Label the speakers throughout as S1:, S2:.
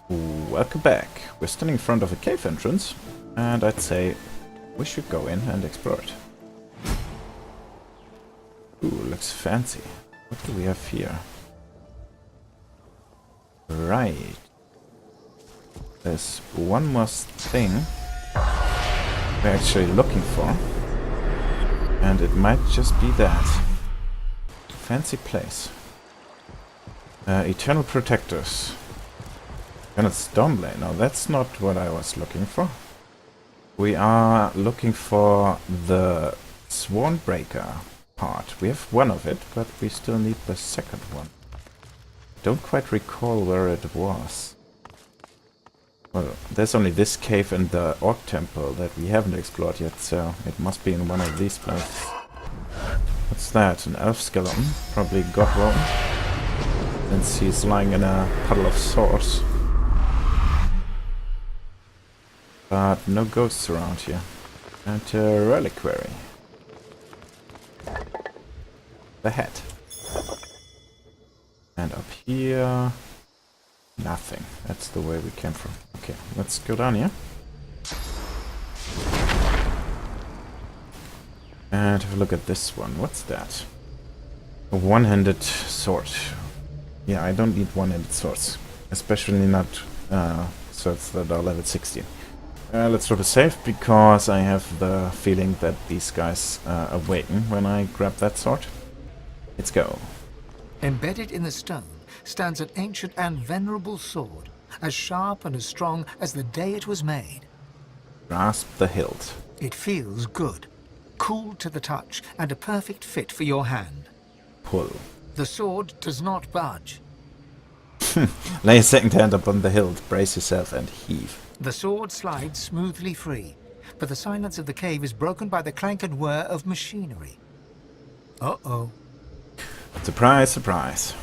S1: Welcome back. We're standing in front of a cave entrance, and I'd say we should go in and explore it. Ooh, looks fancy. What do we have here? Right. There's one more thing we're actually looking for, and it might just be that. Fancy place. Eternal Protectors. And it's Stormblade. Now that's not what I was looking for. We are looking for the Swornbreaker part. We have one of it, but we still need the second one. Don't quite recall where it was. Well, there's only this cave and the Orc Temple that we haven't explored yet, so it must be in one of these places. What's that? An elf skeleton? Probably Godwalker. Since he's lying in a puddle of swords. But no ghosts around here. And a reliquary. The hat. And up here... nothing. That's the way we came from. Okay, let's go down here. And have a look at this one. What's that? A one-handed sword. Yeah, I don't need one-handed swords. Especially not swords that are level 16. Let's drop a save, because I have the feeling that these guys awaken when I grab that sword. Let's go.
S2: Embedded in the stone stands an ancient and venerable sword, as sharp and as strong as the day it was made.
S1: Grasp the hilt.
S2: It feels good, cool to the touch, and a perfect fit for your hand.
S1: Pull.
S2: The sword does not budge.
S1: Lay a second hand upon the hilt, brace yourself, and heave.
S2: The sword slides smoothly free, but the silence of the cave is broken by the clank and whir of machinery. Uh-oh.
S1: Surprise, surprise.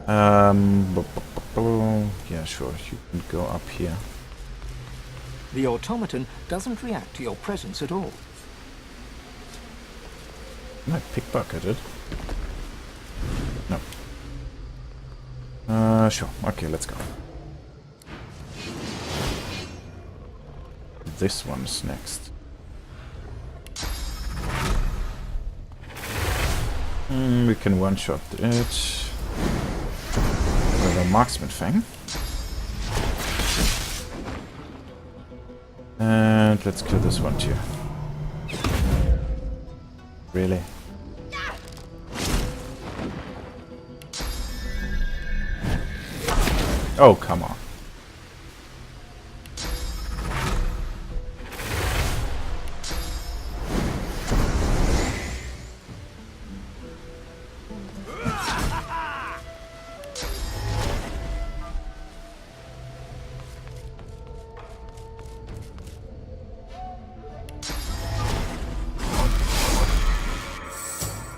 S1: Yeah, sure, you can go up here.
S2: The automaton doesn't react to your presence at all.
S1: Am I pickpocketed? No. Sure. Okay, let's go. This one's next. We can one-shot it with a marksman fang. And let's kill this one too. Really? Oh, come on.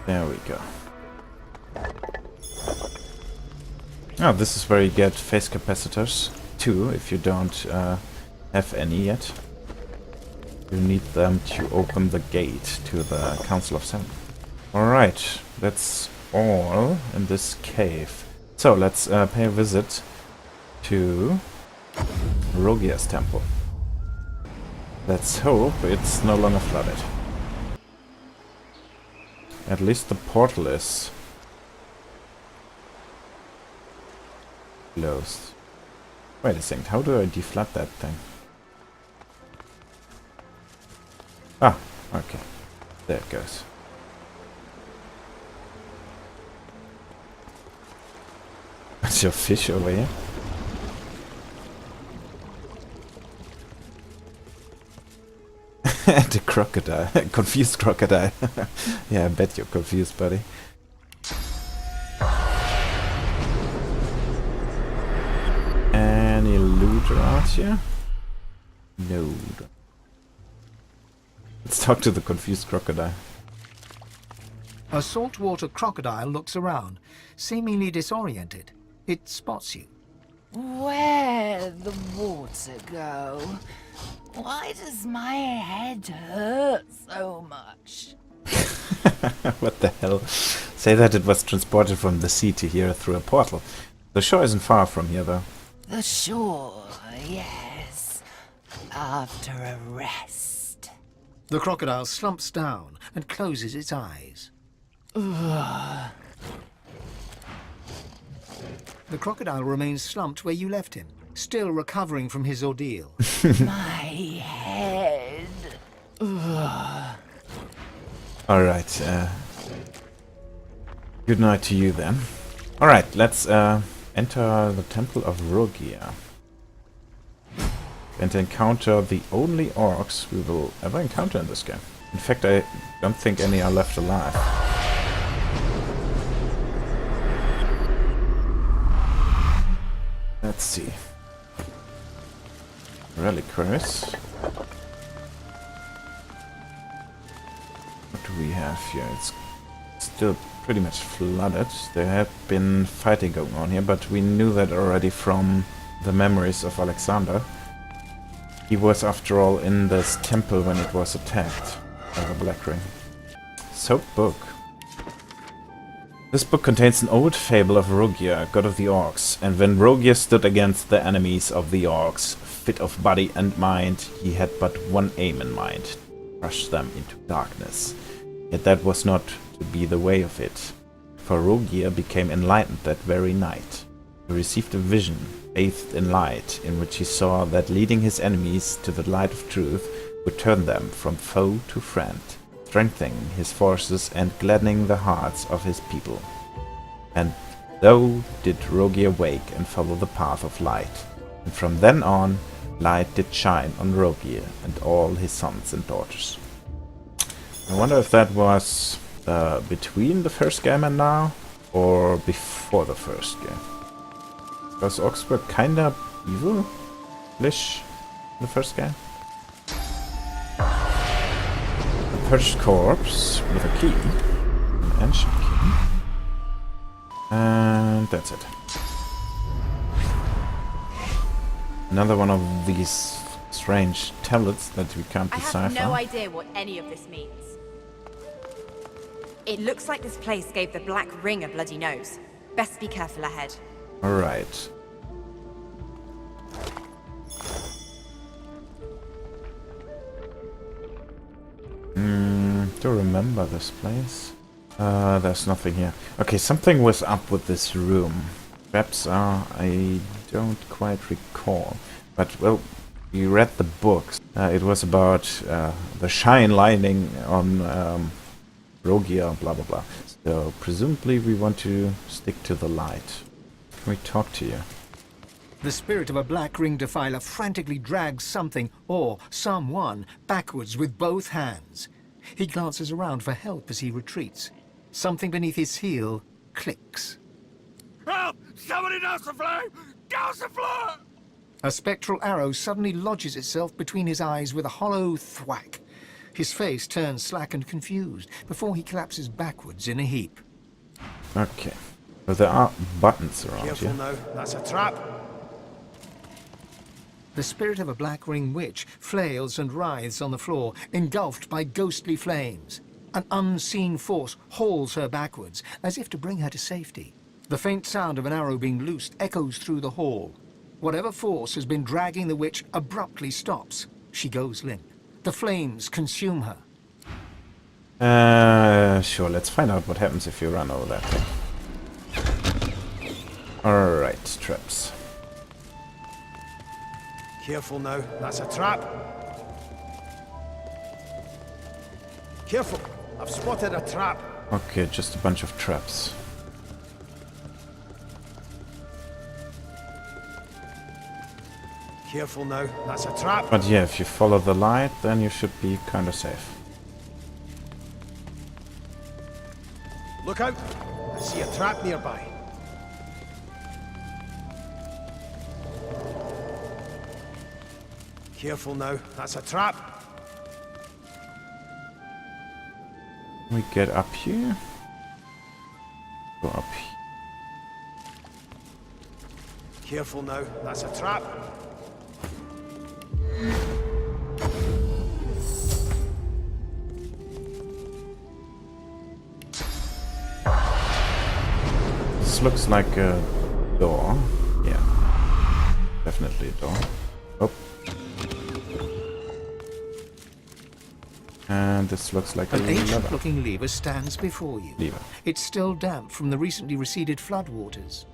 S1: There we go. Oh, this is where you get phase capacitors too, if you don't have any yet. You need them to open the gate to the Council of Seven. Alright, that's all in this cave. So, let's pay a visit to Vrogir's temple. Let's hope it's no longer flooded. At least the portal is closed. Wait a second, how do I deflood that thing? Ah, okay. There it goes. What's your fish over here? The crocodile. Confused crocodile. Yeah, I bet you're confused, buddy. Any loot around here? No. Let's talk to the confused crocodile.
S2: A saltwater crocodile looks around, seemingly disoriented. It spots you.
S3: Where'd the water go? Why does my head hurt so much?
S1: What the hell? Say that it was transported from the sea to here through a portal. The shore isn't far from here, though.
S3: The shore, yes. After a rest.
S2: The crocodile slumps down and closes its eyes.
S3: Ugh.
S2: The crocodile remains slumped where you left him, still recovering from his ordeal.
S3: My head. Ugh.
S1: Alright, good night to you then. Alright, let's enter the Temple of Vrogir. And encounter the only orcs we will ever encounter in this game. In fact, I don't think any are left alive. Let's see. Reliquaries. What do we have here? It's still pretty much flooded. There had been fighting going on here, but we knew that already from the memories of Alexander. He was, after all, in this temple when it was attacked by the Black Ring. Soap book. This book contains an old fable of Vrogir, god of the orcs, and when Vrogir stood against the enemies of the orcs, fit of body and mind, he had but one aim in mind: crush them into darkness. Yet that was not to be the way of it, for Vrogir became enlightened that very night. He received a vision, bathed in light, in which he saw that leading his enemies to the light of truth would turn them from foe to friend, strengthening his forces and gladdening the hearts of his people. And so did Vrogir wake and follow the path of light, and from then on, light did shine on Vrogir and all his sons and daughters. I wonder if that was between the first game and now, or before the first game. Because orcs were kinda evil-ish in the first game. A perched corpse with a key, an ancient key, and that's it. Another one of these strange tablets that we can't
S4: I
S1: decipher.
S4: have no idea what any of this means. It looks like this place gave the Black Ring a bloody nose. Best be careful ahead.
S1: Alright. To remember this place. There's nothing here. Okay, something was up with this room. Perhaps I don't quite recall. But, well, we read the books. It was about the shine lining on Vrogir, blah blah blah. So, presumably we want to stick to the light. Can we talk to you?
S2: The spirit of a Black Ring defiler frantically drags something, or someone, backwards with both hands. He glances around for help as he retreats. Something beneath his heel clicks.
S5: Help! Somebody douse the flame! Douse the floor!
S2: A spectral arrow suddenly lodges itself between his eyes with a hollow thwack. His face turns slack and confused before he collapses backwards in a heap.
S1: Okay. So there are buttons around
S5: Careful
S1: here.
S5: now, that's a trap.
S2: The spirit of a Black Ring witch flails and writhes on the floor, engulfed by ghostly flames. An unseen force hauls her backwards, as if to bring her to safety. The faint sound of an arrow being loosed echoes through the hall. Whatever force has been dragging the witch abruptly stops. She goes limp. The flames consume her.
S1: Sure, let's find out what happens if you run over that thing. Alright, traps.
S5: Careful now, that's a trap. Careful, I've spotted a trap.
S1: Okay, just a bunch of traps.
S5: Careful now, that's a trap.
S1: But yeah, if you follow the light, then you should be kinda safe.
S5: Look out, I see a trap nearby. Careful now, that's a trap.
S1: We get up here. Go up here.
S5: Careful now, that's a trap.
S1: looks like a door. Yeah. Definitely a door. Oh. And this looks like a
S2: An
S1: lever.
S2: ancient-looking lever stands before you.
S1: Lever.
S2: It's still damp from the recently receded floodwaters.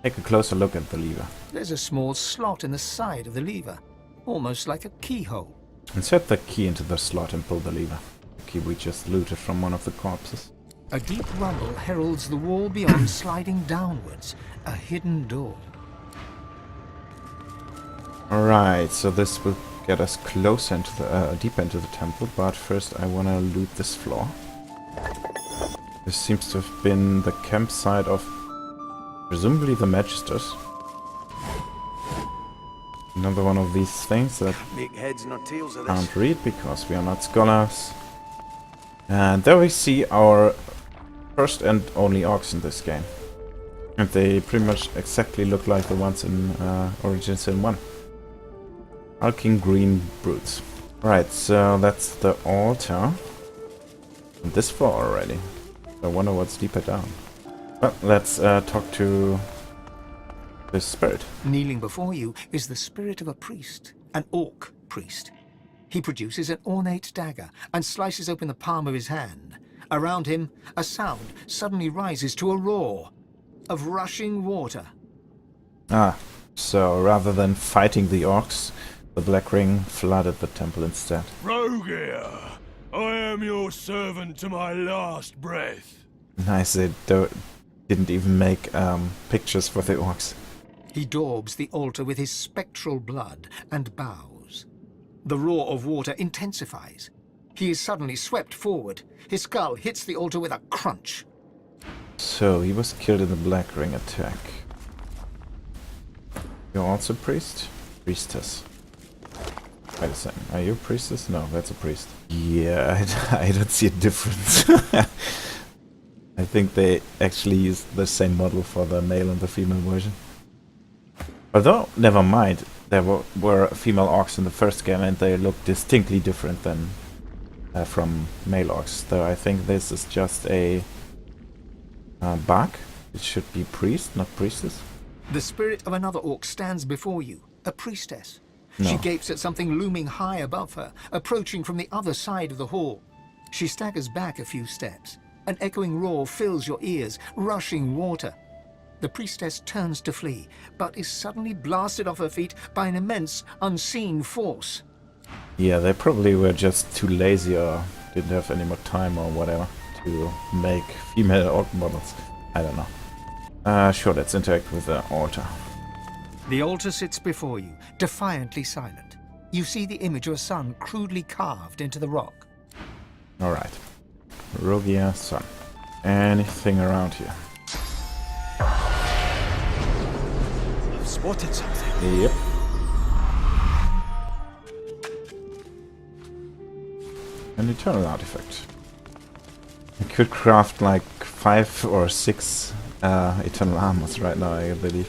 S1: Take a closer look at the lever.
S2: There's a small slot in the side of the lever, almost like a keyhole.
S1: Insert the key into the slot and pull the lever. The key we just looted from one of the corpses.
S2: A deep rumble heralds the wall beyond sliding downwards, a hidden door.
S1: Alright, so this will get us closer into the deeper into the temple, but first I wanna loot this floor. This seems to have been the campsite of presumably the Magisters. Another one of these things that
S5: Make heads nor tails of
S1: can't read because we are not scholars. And there we see our first and only orcs in this game. And they pretty much exactly look like the ones in Origin Sin 1. Hulking green brutes. Right, so that's the altar. And this floor already. I wonder what's deeper down. Well, let's talk to this spirit.
S2: Kneeling before you is the spirit of a priest, an orc priest. He produces an ornate dagger and slices open the palm of his hand. Around him, a sound suddenly rises to a roar of rushing water.
S1: Ah, so rather than fighting the orcs, the Black Ring flooded the temple instead.
S5: Vrogir, I am your servant to my last breath.
S1: Nice, they didn't even make pictures for the orcs.
S2: He daubs the altar with his spectral blood and bows. The roar of water intensifies. He is suddenly swept forward. His skull hits the altar with a crunch.
S1: So he was killed in the Black Ring attack. You're also a priest? Priestess. Wait a second, are you a priestess? No, that's a priest. Yeah, I don't see a difference. I think they actually used the same model for the male and the female version. Although, never mind, there were female orcs in the first game and they look distinctly different than from male orcs. Though I think this is just a bug. It should be priest, not priestess.
S2: The spirit of another orc stands before you, a priestess.
S1: No.
S2: She gapes at something looming high above her, approaching from the other side of the hall. She staggers back a few steps. An echoing roar fills your ears, rushing water. The priestess turns to flee, but is suddenly blasted off her feet by an immense, unseen force.
S1: Yeah, they probably were just too lazy or didn't have any more time or whatever to make female orc models. I don't know. Sure, let's interact with the altar.
S2: The altar sits before you, defiantly silent. You see the image of a sun crudely carved into the rock.
S1: Alright. Vrogir sun. Anything around here?
S5: I've spotted something.
S1: Yep. An eternal artifact. I could craft like 5 or 6 eternal armors right now, I believe.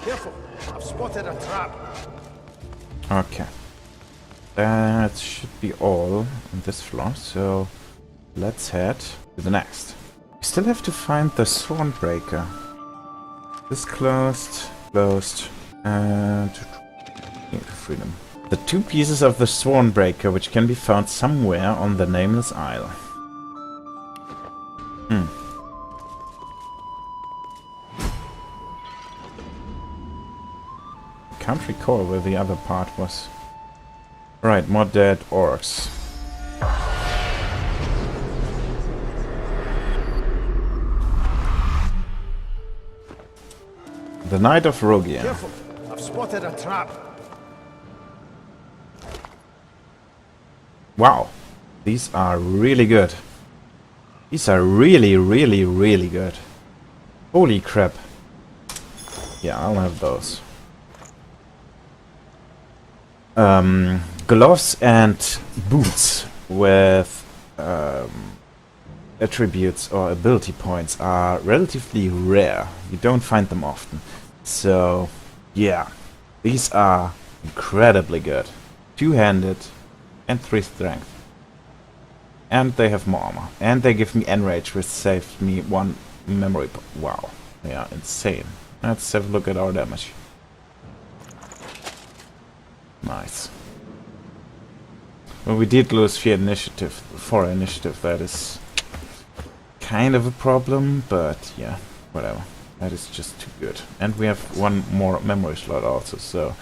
S5: Careful, I've spotted a trap.
S1: Okay. That should be all on this floor, so let's head to the next. We still have to find the Swornbreaker. This closed, and freedom. The 2 pieces of the Swornbreaker, which can be found somewhere on the Nameless Isle. Can't recall where the other part was. Right, more dead orcs. The Knight of Vrogir.
S5: Careful, I've spotted a trap.
S1: Wow, these are really good. These are really, really, really good. Holy crap. Yeah, I'll have those. Gloves and boots with attributes or ability points are relatively rare. You don't find them often. So, yeah, these are incredibly good. 2-handed and 3 strength. And they have more armor. And they give me enrage, which saves me 1 memory. Wow. Yeah, insane. Let's have a look at our damage. Nice. Well, we did lose 4 initiative. That is kind of a problem, but yeah, whatever. That is just too good. And we have 1 more memory slot also, so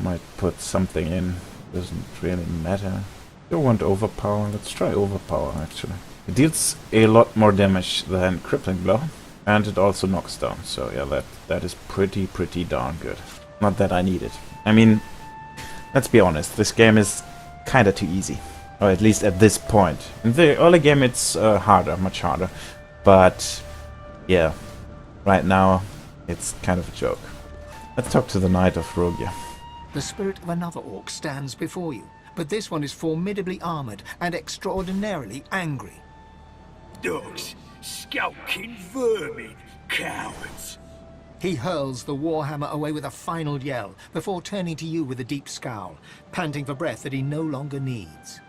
S1: might put something in. Doesn't really matter. Don't want overpower. Let's try overpower actually. It deals a lot more damage than crippling blow, and it also knocks down. So yeah, that is pretty darn good. Not that I need it. I mean, let's be honest. This game is kinda too easy, or at least at this point. In the early game, it's harder, much harder. But yeah, right now it's kind of a joke. Let's talk to the Knight of Vrogir.
S2: The spirit of another orc stands before you, but this one is formidably armored and extraordinarily angry.
S5: Dogs, skulking vermin, cowards.
S2: He hurls the warhammer away with a final yell before turning to you with a deep scowl, panting for breath that he no longer needs.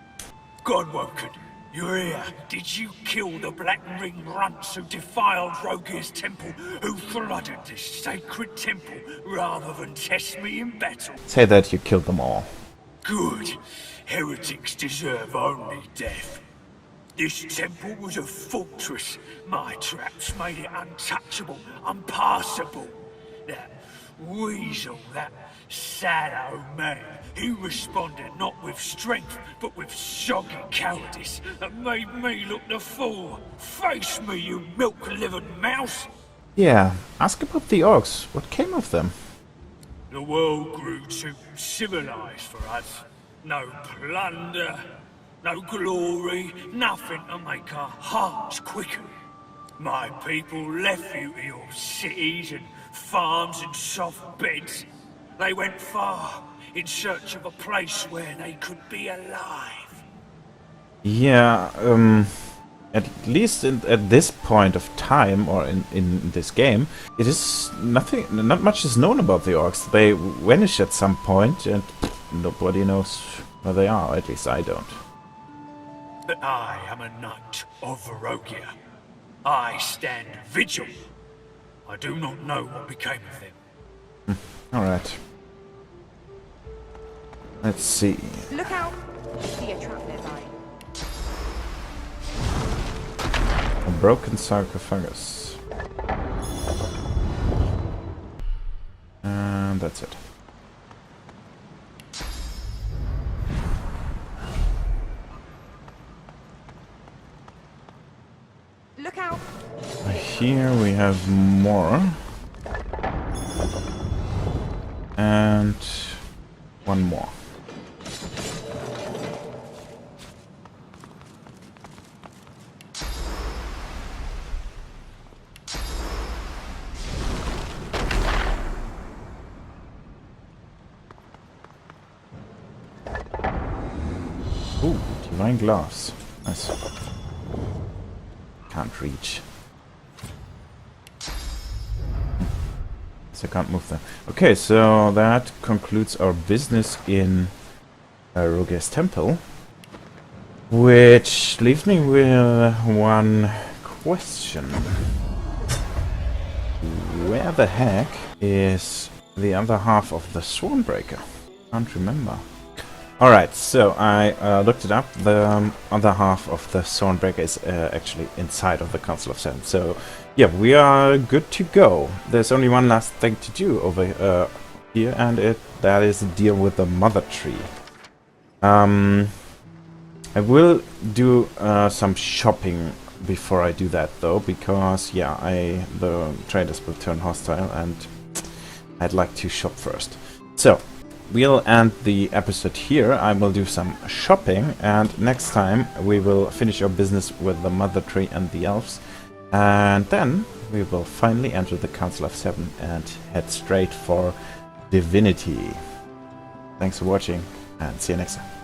S5: Godwoken, you're here. Did you kill the Black Ring runts who defiled Vrogir's temple, who flooded this sacred temple, rather than test me in battle?
S1: Say that you killed them all.
S5: Good. Heretics deserve only death. This temple was a fortress. My traps made it untouchable, unpassable. That weasel, that Sallow man, he responded not with strength, but with soggy cowardice that made me look the fool. Face me, you milk-livered mouse!
S1: Yeah, ask about the orcs. What came of them?
S5: The world grew too civilized for us. No plunder, no glory, nothing to make our hearts quicken. My people left you to your cities and farms and soft beds. They went far in search of a place where they could be alive.
S1: Yeah, at least at this point of time, or in this game, it is not much is known about the orcs. They vanish at some point, and nobody knows where they are. At least I don't.
S5: But I am a knight of Vrogir. I stand vigil. I do not know what became of them.
S1: Alright. Let's see.
S4: Look out! See a trap nearby.
S1: A broken sarcophagus. And that's it.
S4: Look out!
S1: Here we have more. And one more. Ooh, divine gloves. Nice. Can't reach. So I can't move them. Okay, so that concludes our business in Vrogir's temple. Which leaves me with one question. Where the heck is the other half of the Swornbreaker? Can't remember. Alright, so I looked it up. The other half of the Swornbreaker is actually inside of the Council of Seven. So, yeah, we are good to go. There's only one last thing to do over here, and that is deal with the Mother Tree. I will do some shopping before I do that, though, because, yeah, the traders will turn hostile, and I'd like to shop first. So, we'll end the episode here. I will do some shopping, and next time we will finish our business with the Mother Tree and the elves, and then we will finally enter the Council of Seven and head straight for Divinity. Thanks for watching, and see you next time.